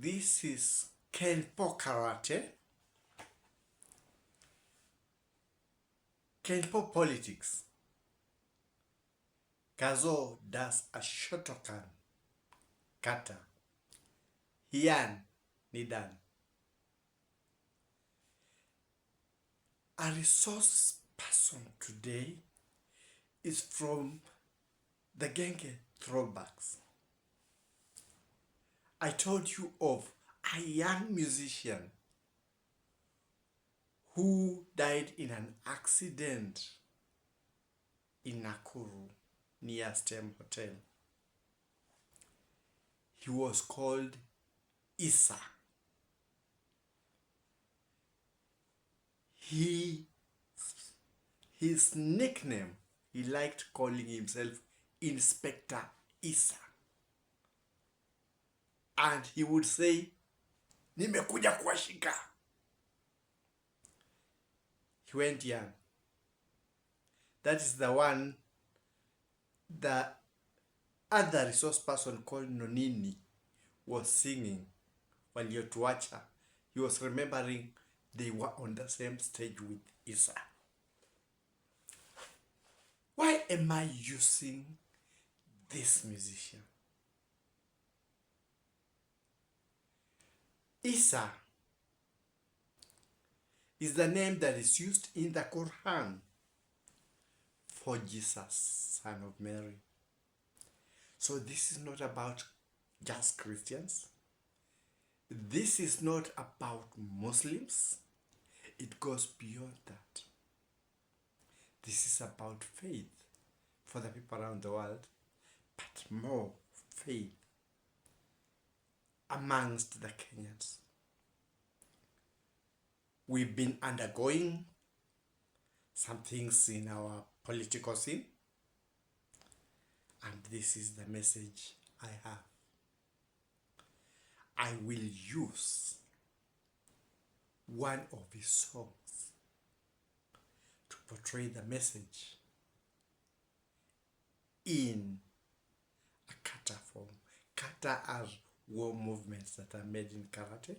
This is Kenpo karate, Kenpo politics. Kadzo does a Shotokan, Kata, Heian, Nidan. A resource person today is from the Genge throwbacks. I told you of a young musician who died in an accident in Nakuru near Stem Hotel. He was called Isa. His nickname, he liked calling himself Inspector Isa. And he would say, nimekuja kuwashika. He went young. That is the one the other resource person called Nonini was singing while Yotuacha. He was remembering they were on the same stage with Isa. Why am I using this musician? Isa is the name that is used in the Quran for Jesus, son of Mary. So this is not about just Christians. This is not about Muslims. It goes beyond that. This is about faith for the people around the world, but more faith amongst the Kenyans. We've been undergoing some things in our political scene, and this is the message I have. I will use one of his songs to portray the message in a kata form. Kata are war movements that are made in karate.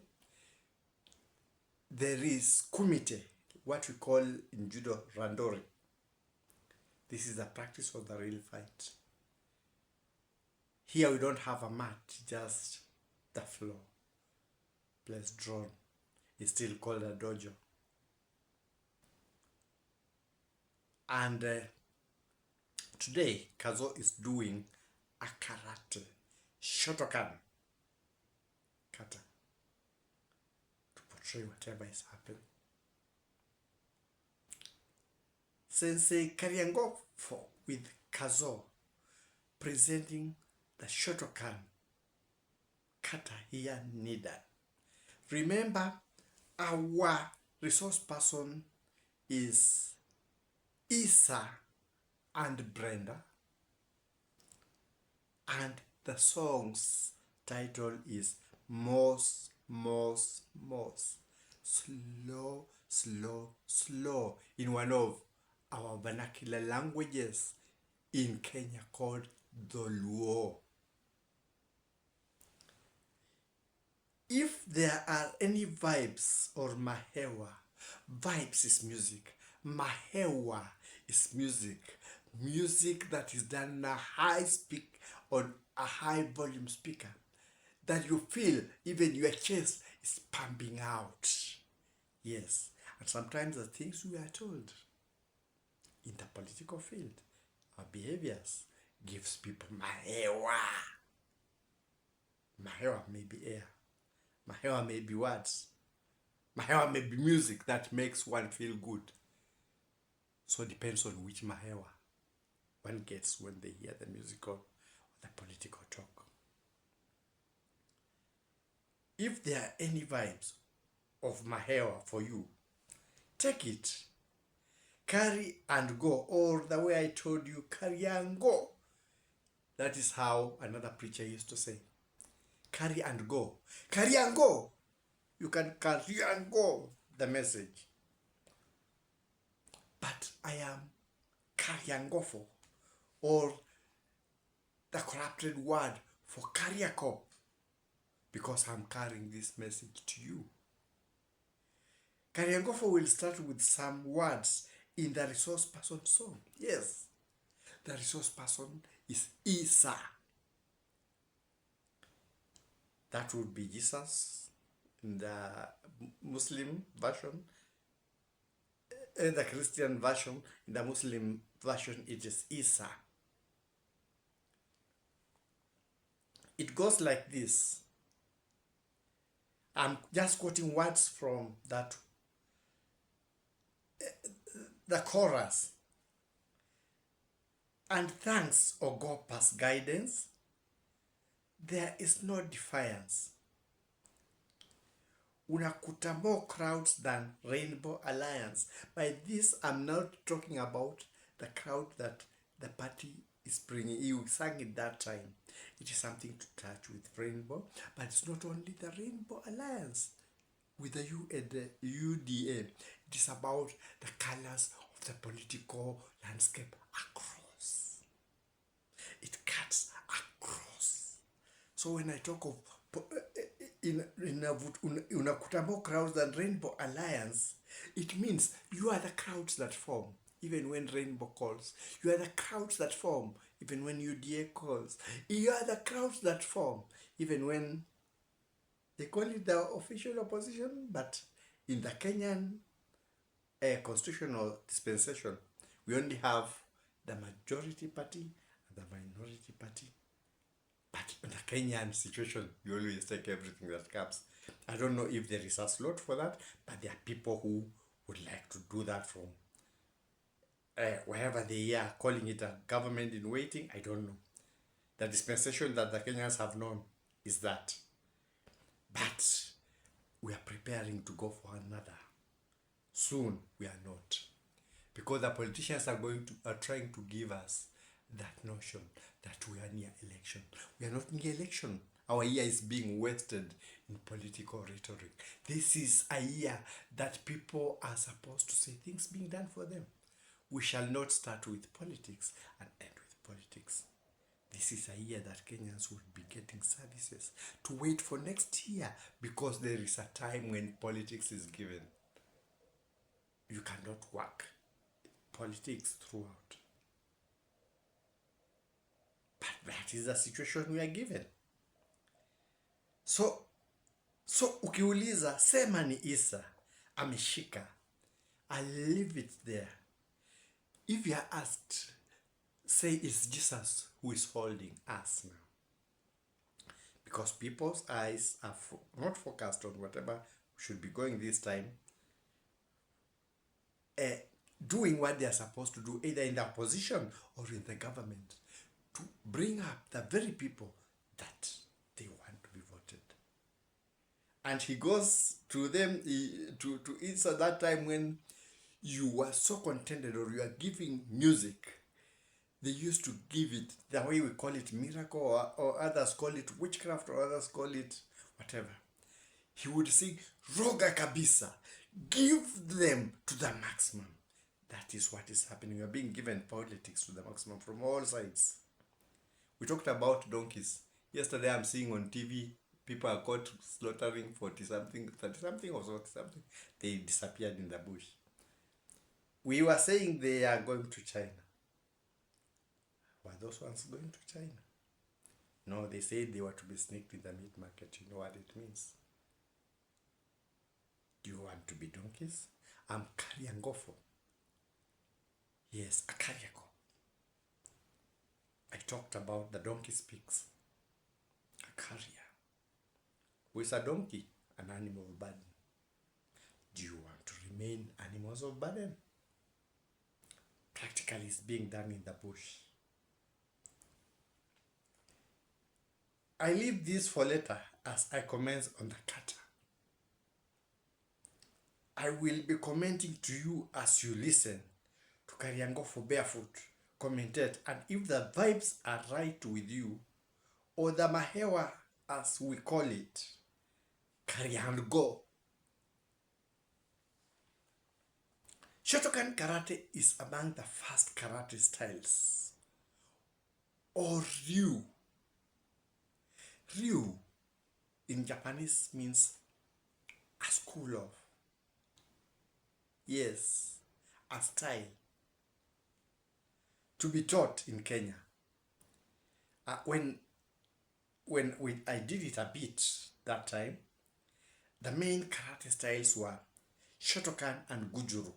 There is kumite, what we call in judo randori. This is the practice of the real fight. Here we don't have a mat, just the floor. Place drawn. It's still called a dojo. And today, Kadzo is doing a karate Shotokan, Kata, to portray whatever is happening. Sensei Kariango with Kadzo presenting the Shotokan, Kata Heian Nidan. Remember, our resource person is Isa and Brenda, and the song's title is Mos, Mos, Mos. Slow, slow, slow, in one of our vernacular languages in Kenya called the Luo. If there are any vibes or mahewa, vibes is music, mahewa is music, music that is done on a high volume speaker, that you feel even your chest is pumping out. Yes, and sometimes the things we are told in the political field, our behaviors gives people mahewa. Mahewa may be air. Mahewa may be words. Mahewa may be music that makes one feel good. So it depends on which mahewa one gets when they hear the musical or the political talk. If there are any vibes of mahewa for you, take it. Carry and go, or the way I told you, carry and go. That is how another preacher used to say. Carry and go. Carry and go. You can carry and go the message. But I am Kariangofo, or the corrupted word for Kariakop, because I'm carrying this message to you. Kariangofo will start with some words in the resource person song. Yes, the resource person is Isa. That would be Jesus in the Muslim version. In the Christian version, in the Muslim version, it is Isa. It goes like this. I'm just quoting words from that, the chorus. And thanks, O God, past guidance, there is no defiance. Unakuta more crowds than Rainbow Alliance. By this, I'm not talking about the crowd that the party is bringing. You sang it that time. It is something to touch with Rainbow, but it's not only the Rainbow Alliance with the UDA. It is about the colors of the political landscape across. It cuts across. So when I talk of unakuta more crowds than Rainbow Alliance, it means you are the crowds that form even when Rainbow calls. You are the crowds that form even when UDA calls. You are the crowds that form even when they call it the official opposition, but in the Kenyan constitutional dispensation, we only have the majority party and the minority party. But in the Kenyan situation, you always take everything that comes. I don't know if there is a slot for that, but there are people who would like to do that from wherever they are, calling it a government in waiting. I don't know. The dispensation that the Kenyans have known is that. But we are preparing to go for another. Soon we are not. Because the politicians are trying to give us that notion that we are near election. We are not near election. Our year is being wasted in political rhetoric. This is a year that people are supposed to say things being done for them. We shall not start with politics and end with politics. This is a year that Kenyans would be getting services to wait for next year, because there is a time when politics is given. You cannot work politics throughout. But that is the situation we are given. So ukiuliza sema ni Isa ameshika, I'll leave it there. If you are asked, say it's Jesus who is holding us now. Because people's eyes are not focused on whatever should be going this time, doing what they are supposed to do, either in the opposition or in the government, to bring up the very people that they want to be voted. And he goes to them, to Isa that time when you were so contented, or you are giving music. They used to give it the way we call it miracle, or others call it witchcraft, or others call it whatever. He would sing roga kabisa, give them to the maximum. That is what is happening. We are being given politics to the maximum from all sides. We talked about donkeys. Yesterday I'm seeing on TV, people are caught slaughtering 40-something, 30-something or 40-something. They disappeared in the bush. We were saying they are going to China. Were those ones going to China? No, they said they were to be sneaked in the meat market. You know what it means? Do you want to be donkeys? I'm Kariangofo. Yes, a Kariako. I talked about the donkey speaks. A carrier. Who is a donkey? An animal of burden. Do you want to remain animals of burden? Practically it's being done in the bush. I leave this for later as I commence on the Kata. I will be commenting to you as you listen to Kariangofo Barefoot commentate, and if the vibes are right with you, or the mahewa as we call it, Kariango. Shotokan karate is among the first karate styles. Or Ryu. Ryu in Japanese means a school of. Yes, a style to be taught in Kenya. When I did it a bit that time, the main karate styles were Shotokan and Gujuru.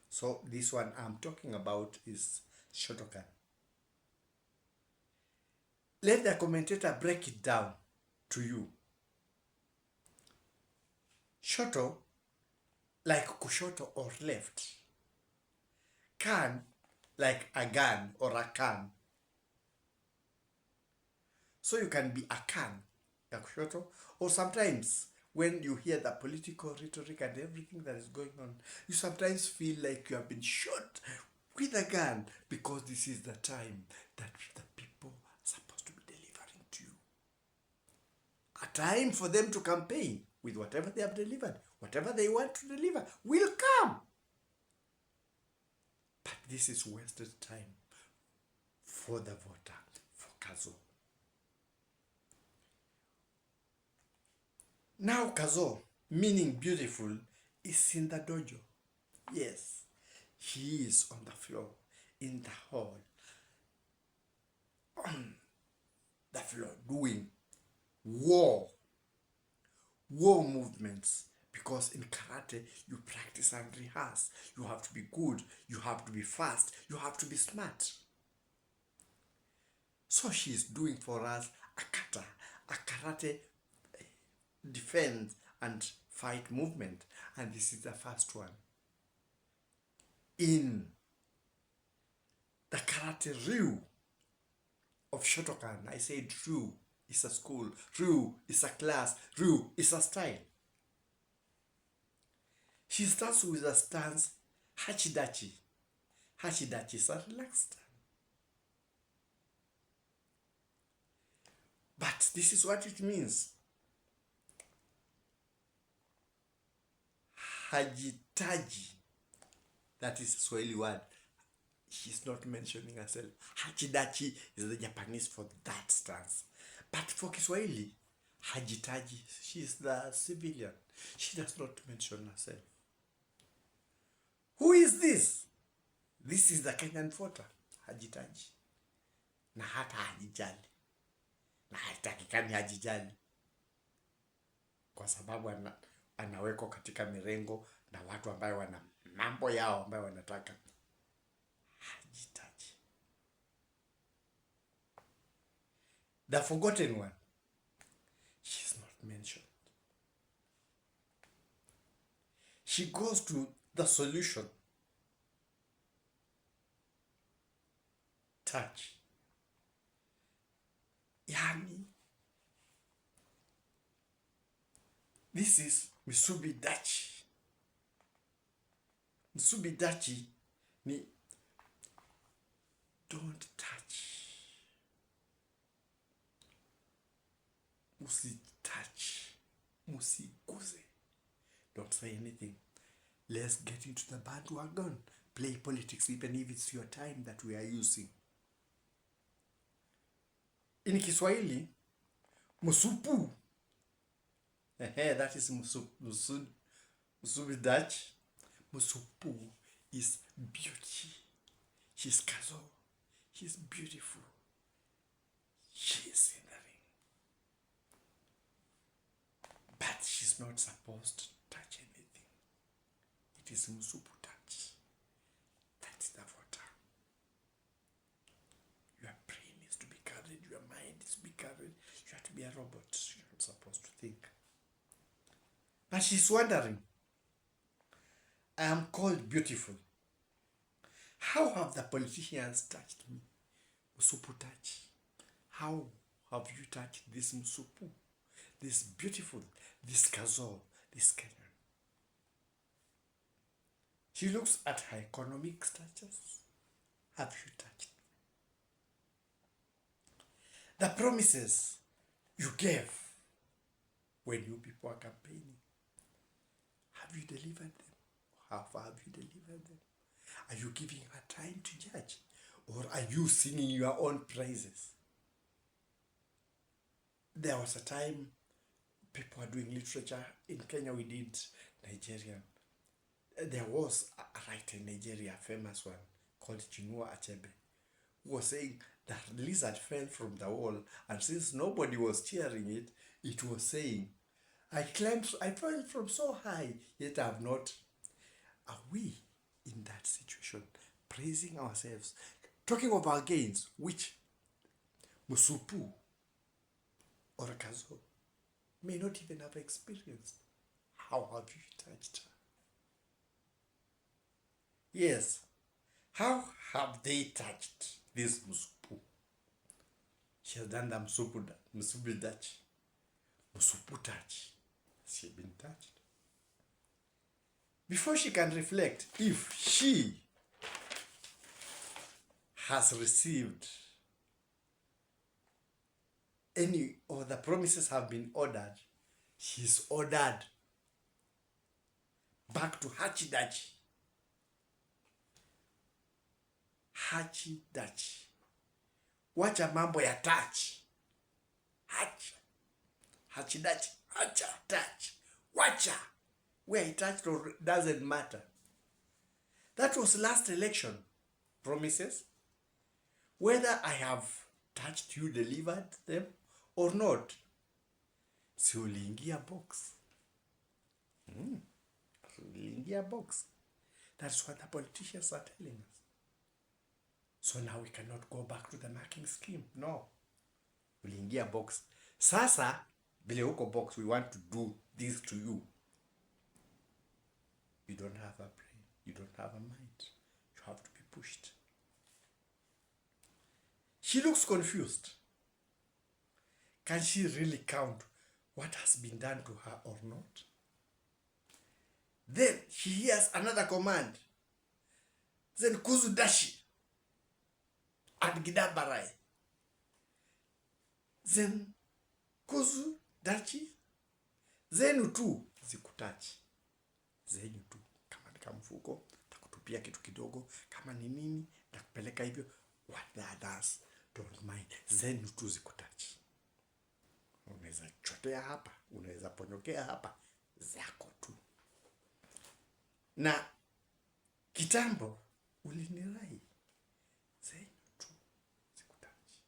So this one I'm talking about is Shotokan. Let the commentator break it down to you. Shoto, like kushoto or left. Kan, like a gun or a can. So you can be a can, a kushoto, or sometimes when you hear the political rhetoric and everything that is going on, you sometimes feel like you have been shot with a gun, because this is the time that the people are supposed to be delivering to you. A time for them to campaign with whatever they have delivered. Whatever they want to deliver will come. But this is wasted time for the voter, for Kadzo. Now Kadzo, meaning beautiful, is in the dojo. Yes, he is on the floor, in the hall, on the floor, doing war movements. Because in karate, you practice and rehearse. You have to be good, you have to be fast, you have to be smart. So she is doing for us a kata, a karate defense and fight movement. And this is the first one. In the karate ryu of Shotokan, I said ryu is a school, ryu is a class, ryu is a style. She starts with a stance, hachidachi. Hachidachi is a relaxed stance. But this is what it means. Hajitaji. That is a Swahili word. She's not mentioning herself. Hachidachi is the Japanese for that stance. But for Kiswahili, hajitaji, she is the civilian. She does not mention herself. Who is this? This is the Kenyan voter, hajitaji. Na hata hajijali. Na haitakikani hajijali. Kwa sababu anawekwa katika mirengo na watu ambayo wana mambo yao ambayo wanataka. Hajitaji. The forgotten one. She's not mentioned. She goes to the solution. Touch. Yani, this is Misubi Dachi. Misubi Dachi ni don't touch. Musi touch. Musi guze. Don't say anything. Let's get into the bandwagon. Play politics, even if it's your time that we are using. In Kiswahili, musupu. That is Musubi Dutch. Musupu is beauty. She's Kadzo. She's beautiful. She's in the ring. But she's not supposed to touch anything. It is Musupu touch. That's the voter. Your brain is to be carried. Your mind is to be carried. You have to be a robot. You're not supposed to think. But she's wondering, I am called beautiful. How have the politicians touched me? Musupu touch. How have you touched this Musupu? This beautiful, this Kadzo, this Kenyan. She looks at her economic status. Have you touched me? The promises you gave when you people are campaigning. Have you delivered them? How far have you delivered them? Are you giving her time to judge? Or are you singing your own praises? There was a time people are doing literature. In Kenya, we did Nigerian. There was a writer in Nigeria, a famous one, called Chinua Achebe, who was saying that lizard fell from the wall, and since nobody was cheering it, it was saying, I fell from so high, yet I have not. Are we in that situation, praising ourselves, talking of our gains, which Musupu or Kazo may not even have experienced? How have you touched her? Yes, how have they touched this Musupu? She has done the Musupu touch. Musupu touch. Has she been touched? Before she can reflect if she has received any or the promises have been ordered, she's ordered back to Hachidachi. Hachidachi. Wacha mambo ya touch. Hachidachi. Hacha touch. Wacha. Where he touched or doesn't matter. That was last election. Promises. Whether I have touched you, delivered them or not. Si uliingia box. Uliingia box. That's what the politicians are telling us. So now we cannot go back to the marking scheme. No. Uliingia box. Sasa, vile uko box, we want to do this to you. You don't have a brain. You don't have a mind. You have to be pushed. She looks confused. Can she really count what has been done to her or not? Then she hears another command. Then Kuzudashi and Gidabarai. Then Kuzudachi. Zenu tu zikutachi. Zenyu tu. Kama ni kamfuko, takutupia kitu kidogo. Kama ni nini, takupeleka hivyo. What the others don't mind. Zenu tu zikutachi. Unaweza chotea hapa, unaweza ponyokea hapa, zako tu. Na kitambo ulinirai, zenyu tu zikutachi.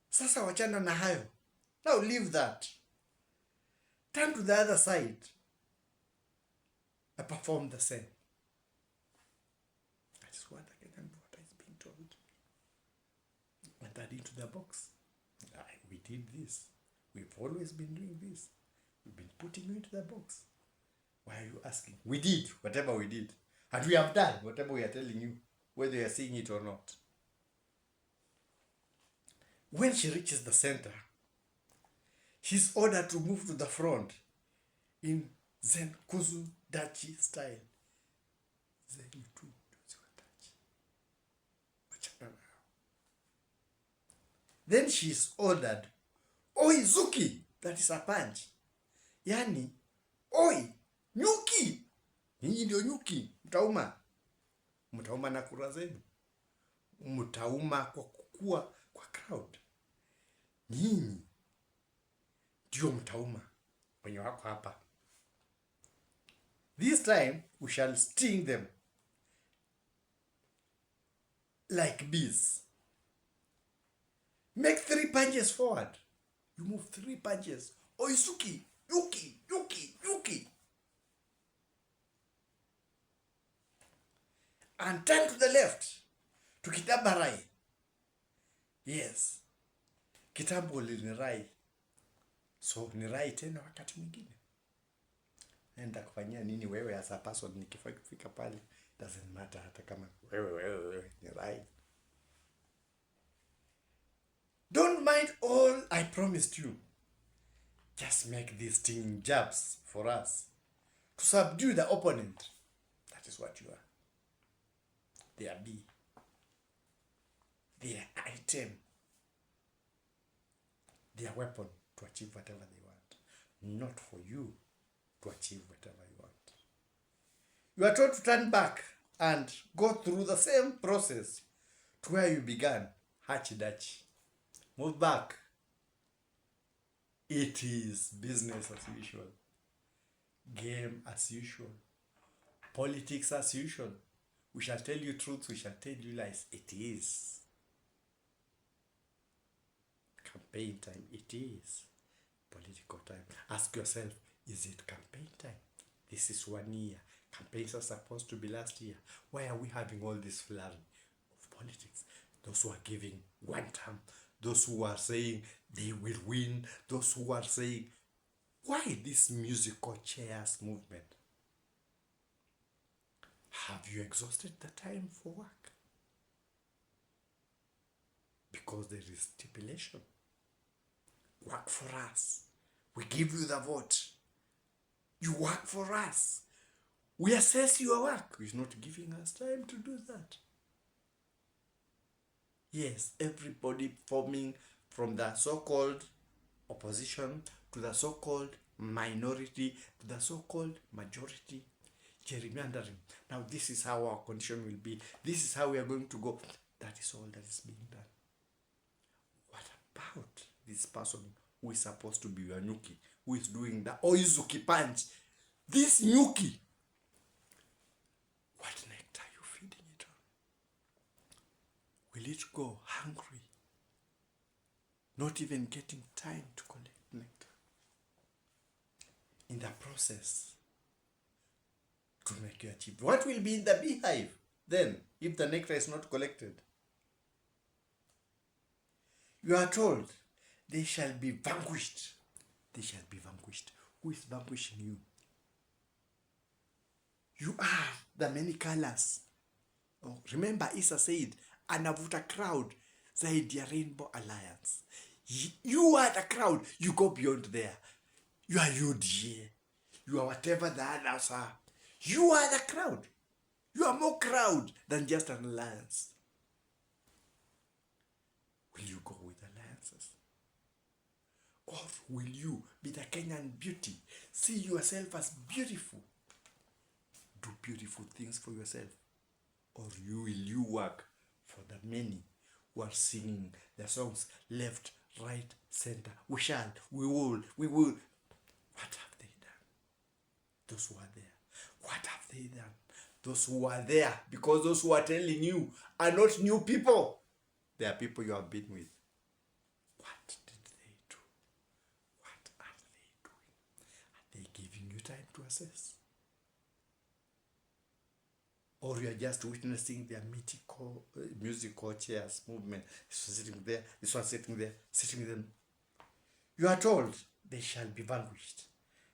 Sasa wachana na hayo. Now leave that. Turn to the other side and perform the same. That is what the Kenyan daughter is being told. Entered into the box. We did this. We've always been doing this. We've been putting you into the box. Why are you asking? We did whatever we did. And we have done whatever we are telling you, whether you are seeing it or not. When she reaches the center, she's ordered to move to the front in Zen Kuzu Dachi style. Zen tu Dachi. Then she's ordered, Oi Zuki, that is a punch. Yani, Oi, nyuki. Hii ndio nyuki, mtauma. Mtauma na kura zenu. Mtauma kwa kukua kwa crowd. Nyinyi ndio mtauma wenye wako hapa. This time we shall sting them like bees. Make 3 punches forward. You move 3 punches. Oisuki, yuki, yuki, yuki. And turn to the left. To Kitabarai. Yes. Kitambo linirai. So nirai tena wakati mwingine. Enda kufanyia nini wewe as a person nikifika pale. Doesn't matter hata kama wewe nirai. Don't mind all I promised you. Just make these stinging jabs for us. To subdue the opponent. That is what you are. Their bee. Their item. Their weapon to achieve whatever they want. Not for you to achieve whatever you want. You are told to turn back and go through the same process to where you began. Hachidachi. Move back. It is business as usual, game as usual, politics as usual. We shall tell you truth, we shall tell you lies. It is campaign time. It is political time. Ask yourself, is it campaign time? This is 1 year. Campaigns are supposed to be last year. Why are we having all this flurry of politics? Those who are giving one term, those who are saying they will win, those who are saying, why this musical chairs movement? Have you exhausted the time for work? Because there is stipulation. Work for us. We give you the vote. You work for us. We assess your work. He's not giving us time to do that. Yes, everybody forming from the so-called opposition to the so-called minority to the so-called majority, gerrymandering. Now this is how our condition will be. This is how we are going to go. That is all that is being done. What about this person who is supposed to be your nyuki, who is doing the oizuki punch? This nyuki, what nectar are you feeding it on? Will it go hungry? Not even getting time to collect nectar. In the process, to make you achieve. What will be in the beehive then if the nectar is not collected? You are told they shall be vanquished. They shall be vanquished. Who is vanquishing you? You are the many colors. Oh, remember Isa said, anavuta crowd zaidi ya Rainbow Alliance. You are the crowd. You go beyond there. You are UDA. You are whatever the others are. You are the crowd. You are more crowd than just an alliance. Will you go with alliances? Or will you be the Kenyan beauty? See yourself as beautiful. Do beautiful things for yourself. Or will you work for the many who are singing their songs left, right, center? We shall, we will, we will. What have they done? Those who are there. What have they done? Those who are there, because those who are telling you are not new people. They are people you have been with. What did they do? What are they doing? Are they giving you time to assess? Or you are just witnessing their musical chairs movement. This one sitting there, this one sitting there, sitting them. You are told they shall be vanquished.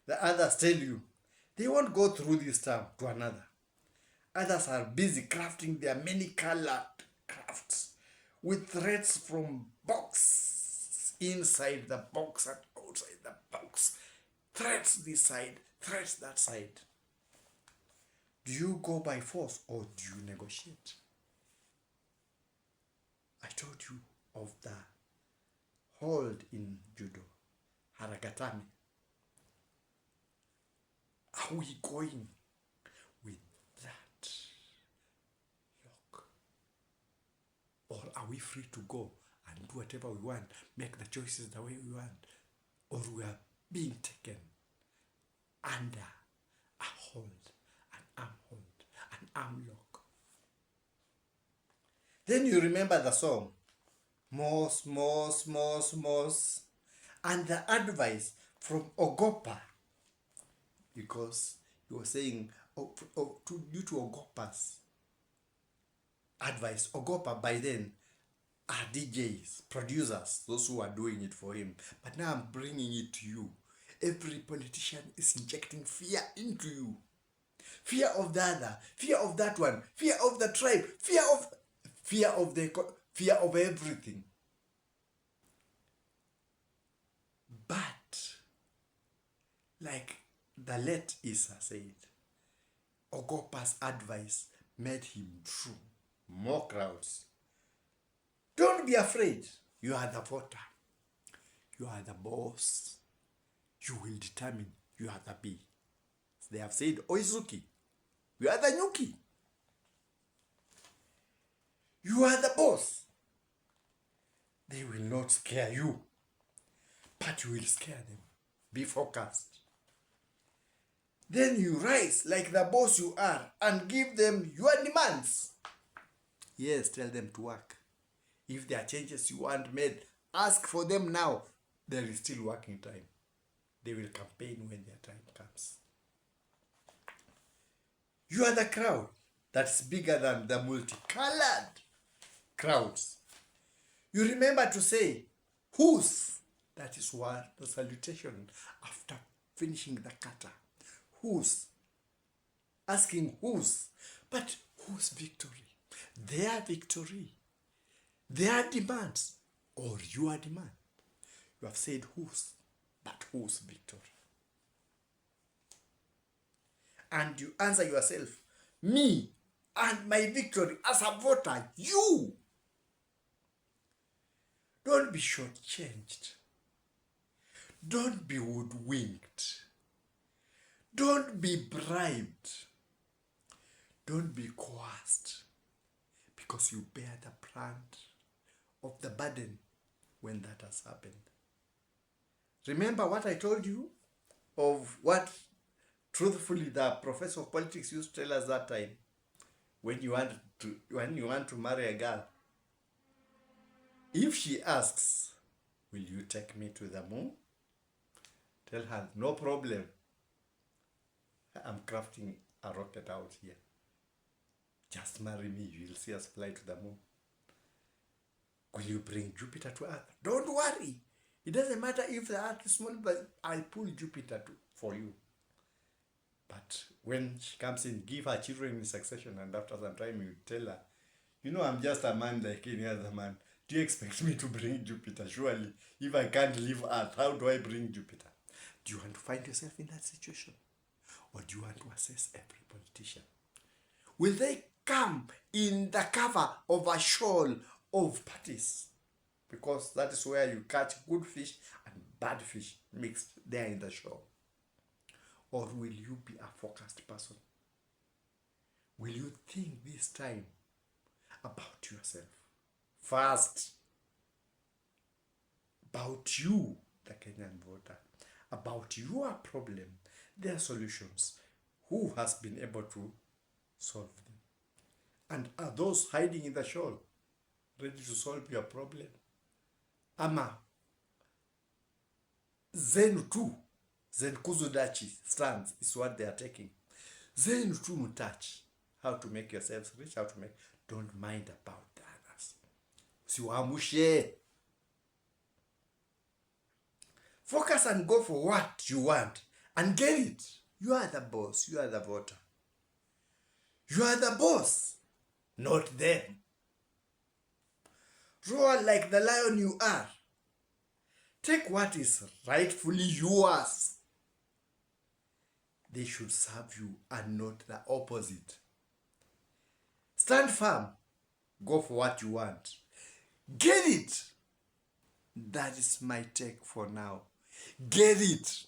The others tell you they won't go through this term to another. Others are busy crafting their many-colored crafts with threads from box inside the box and outside the box. Threads this side, threads that side. Do you go by force or do you negotiate? I told you of the hold in judo, haragatame. Are we going with that lock? Or are we free to go and do whatever we want, make the choices the way we want? Or we are being taken under a hold, an arm hold, an arm lock? Then you remember the song, Mos, Mos, Mos, Mos, and the advice from Ogopa, because he was saying, due to Ogopa's advice, Ogopa by then are DJs, producers, those who are doing it for him. But now I'm bringing it to you. Every politician is injecting fear into you. Fear of the other, fear of that one, fear of the tribe, fear of everything. But, like the late Isa said, Ogopa's advice made him true. More crowds. Don't be afraid. You are the voter. You are the boss. You will determine. You are the bee. They have said, Oizuki, you are the nyuki. You are the boss. They will not scare you. But but you will scare them. Be focused. Then you rise like the boss you are and give them your demands. Yes, tell them to work. If there are changes you want made, ask for them now. There is still working time. They will campaign when their time comes. You are the crowd that's bigger than the multicolored crowds. You remember to say, whose? That is what the salutation after finishing the kata. Whose? Asking whose? But whose victory? Their victory. Their demands or your demand. You have said whose, but whose victory? And you answer yourself, me and my victory as a voter, you. Don't be shortchanged. Don't be hoodwinked. Don't be bribed. Don't be coerced, because you bear the brunt of the burden when that has happened. Remember what I told you of what truthfully the professor of politics used to tell us that time, when you want to marry a girl, if she asks, will you take me to the moon? Tell her, no problem. I'm crafting a rocket out here. Just marry me, you'll see us fly to the moon. Will you bring Jupiter to Earth? Don't worry. It doesn't matter if the Earth is small, but I'll pull Jupiter for you. But when she comes in, give her children in succession, and after some time you tell her, you know, I'm just a man like any other man. Do you expect me to bring Jupiter? Surely, if I can't leave Earth, how do I bring Jupiter? Do you want to find yourself in that situation? Or do you want to assess every politician? Will they come in the cover of a shoal of parties? Because that is where you catch good fish and bad fish mixed there in the shoal. Or will you be a focused person? Will you think this time about yourself? First, about you, the Kenyan voter, about your problem, their solutions, who has been able to solve them. And are those hiding in the shoal ready to solve your problem? Ama Zenu tu, Zen Kuzudachi stands is what they are taking. Zenu tu mutachi, how to make yourselves rich, how to make, don't mind about the others. Siwamushe. Focus and go for what you want and get it. You are the boss, you are the voter. You are the boss, not them. Roar like the lion you are. Take what is rightfully yours. They should serve you and not the opposite. Stand firm. Go for what you want. Get it. That is my take for now. Get it.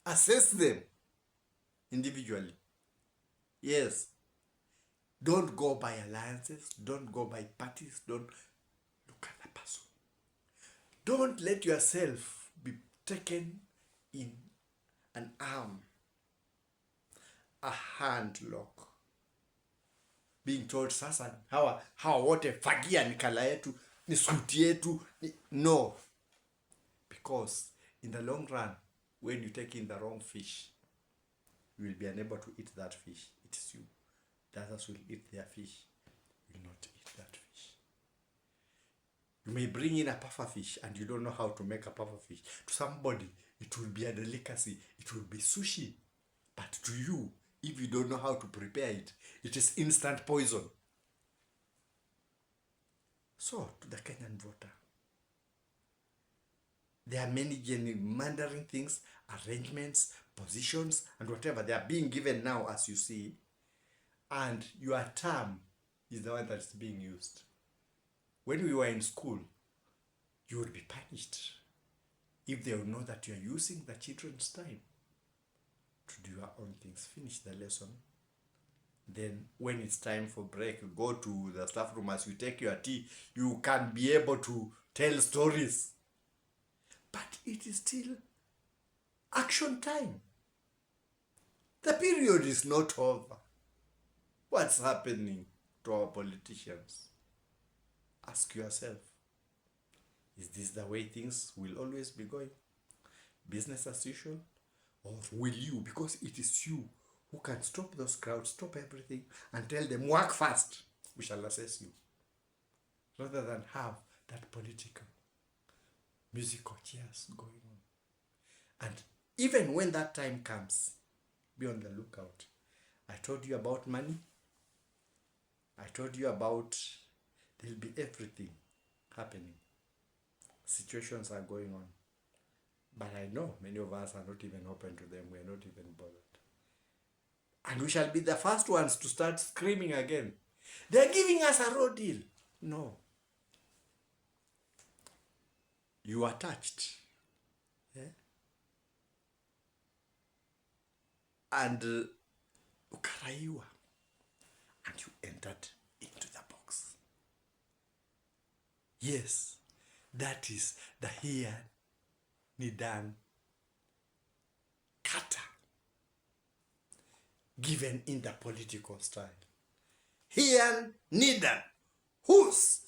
Assess them individually. Yes. Don't go by alliances. Don't go by parties. Don't look at the person. Don't let yourself be taken in an arm, a hand lock. Being told, sasa, hawa wote fagia ni kala yetu, ni suti yetu. No. Because in the long run, when you take in the wrong fish, you will be unable to eat that fish. It is you. The others will eat their fish. You will not eat that fish. You may bring in a puffer fish and you don't know how to make a puffer fish. To somebody, it will be a delicacy. It will be sushi. But to you, if you don't know how to prepare it, it is instant poison. So, to the Kenyan voter, there are many gerrymandering things, arrangements, positions, and whatever. They are being given now, as you see. And your term is the one that is being used. When we were in school, you would be punished if they would know that you are using the children's time to do your own things. Finish the lesson. Then when it's time for break, go to the staff room. As you take your tea, you can be able to tell stories. But it is still action time. The period is not over. What's happening to our politicians? Ask yourself, is this the way things will always be going? Business as usual? Or will you, because it is you who can stop those crowds, stop everything, and tell them, work fast, we shall assess you. Rather than have that political, musical chairs going on. And even when that time comes, be on the lookout. I told you about money. I told you about there'll be everything happening. Situations are going on. But I know many of us are not even open to them. We are not even bothered. And we shall be the first ones to start screaming again. They're giving us a raw deal. No. You are touched. Yeah? And ukaraiwa. And you entered into the box. Yes, that is the Heian, Nidan, Kata, given in the political style. Heian, Nidan, whose